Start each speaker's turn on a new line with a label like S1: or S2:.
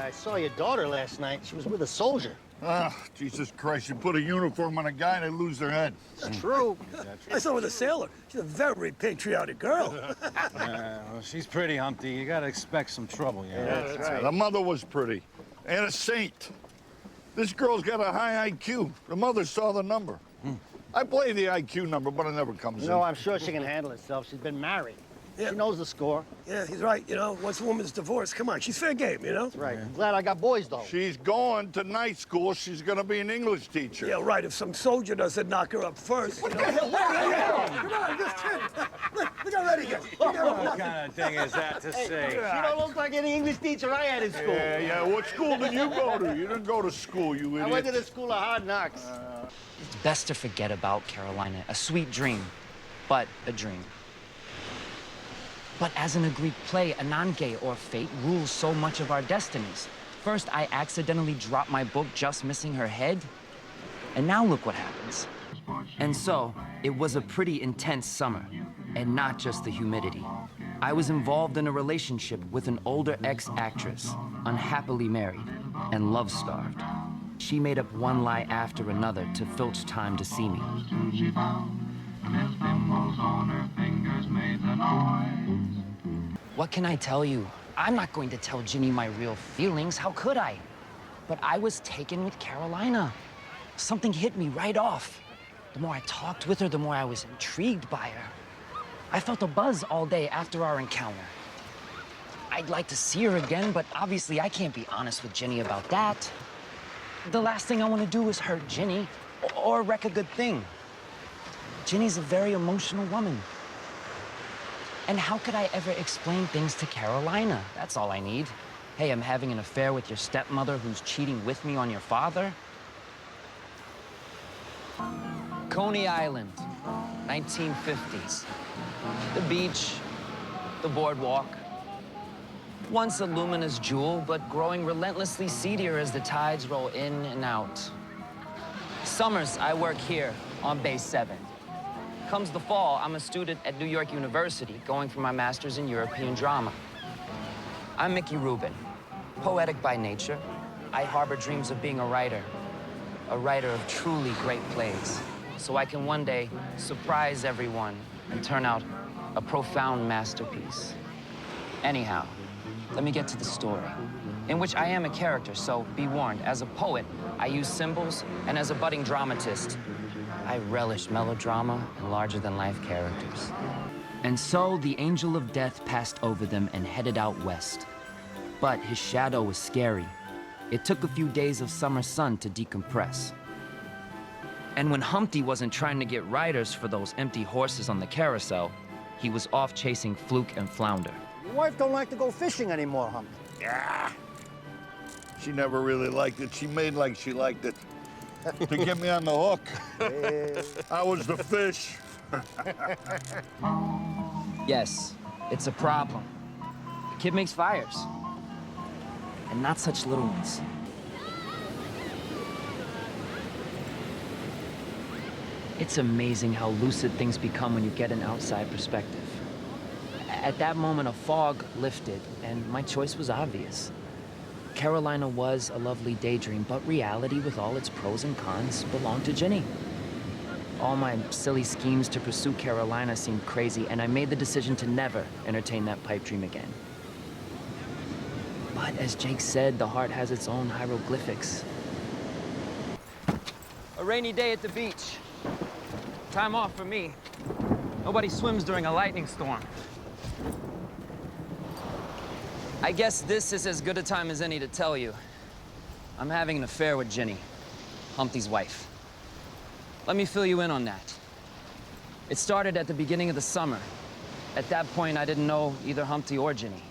S1: I saw your daughter last night. She was with a soldier.
S2: Ah, Jesus Christ, you put a uniform on a guy and they lose their head.
S1: It's true.
S3: I saw her with a sailor. She's a very patriotic girl.
S4: Well, she's pretty, Humpty. You gotta expect some trouble, you know?
S1: Yeah, that's right.
S2: The mother was pretty and a saint. This girl's got a high IQ. The mother saw the number. I play the IQ number, but it never comes in.
S1: No, I'm sure she can handle herself. She's been married.
S3: Yeah.
S1: She knows the score.
S3: Yeah, he's right. You know, once a woman's divorced, come on, she's fair game, you know?
S1: That's right. I'm glad I got boys, though.
S2: She's going to night school. She's going to be an English teacher.
S3: Yeah, right. If some soldier doesn't knock her up first. What the hell? Come on, this kid. Look how ready he gets.
S4: What kind of thing is that to say?
S1: She don't look like any English teacher I had in school.
S2: Yeah. What school did you go to? You didn't go to school, you idiot.
S1: I went to the school of hard knocks.
S5: It's best to forget about Carolina. A sweet dream, but a dream. But as in a Greek play, Ananke, or fate, rules so much of our destinies. First, I accidentally dropped my book, just missing her head. And now look what happens. And so, it was a pretty intense summer. And not just the humidity. I was involved in a relationship with an older ex-actress, unhappily married, and love-starved. She made up one lie after another to filch time to see me. What can I tell you? I'm not going to tell Ginny my real feelings. How could I? But I was taken with Carolina. Something hit me right off. The more I talked with her, the more I was intrigued by her. I felt a buzz all day after our encounter. I'd like to see her again, but obviously I can't be honest with Ginny about that. The last thing I want to do is hurt Ginny or wreck a good thing. Ginny's a very emotional woman. And how could I ever explain things to Carolina? That's all I need. Hey, I'm having an affair with your stepmother who's cheating with me on your father. Coney Island, 1950s. The beach, the boardwalk. Once a luminous jewel, but growing relentlessly seedier as the tides roll in and out. Summers, I work here on Bay 7. Comes the fall, I'm a student at New York University, going for my master's in European drama. I'm Mickey Rubin, poetic by nature. I harbor dreams of being a writer of truly great plays, so I can one day surprise everyone and turn out a profound masterpiece. Anyhow, let me get to the story, in which I am a character, so be warned. As a poet, I use symbols, and as a budding dramatist, I relish melodrama and larger-than-life characters. And so the angel of death passed over them and headed out west. But his shadow was scary. It took a few days of summer sun to decompress. And when Humpty wasn't trying to get riders for those empty horses on the carousel, he was off chasing fluke and flounder.
S1: Your wife don't like to go fishing anymore, Humpty.
S2: Yeah. She never really liked it. She made like she liked it. To get me on the hook. I was the fish.
S5: Yes, it's a problem. The kid makes fires. And not such little ones. It's amazing how lucid things become when you get an outside perspective. At that moment, a fog lifted, and my choice was obvious. Carolina was a lovely daydream, but reality, with all its pros and cons, belonged to Ginny. All my silly schemes to pursue Carolina seemed crazy, and I made the decision to never entertain that pipe dream again. But as Jake said, the heart has its own hieroglyphics. A rainy day at the beach. Time off for me. Nobody swims during a lightning storm. I guess this is as good a time as any to tell you. I'm having an affair with Ginny, Humpty's wife. Let me fill you in on that. It started at the beginning of the summer. At that point, I didn't know either Humpty or Ginny.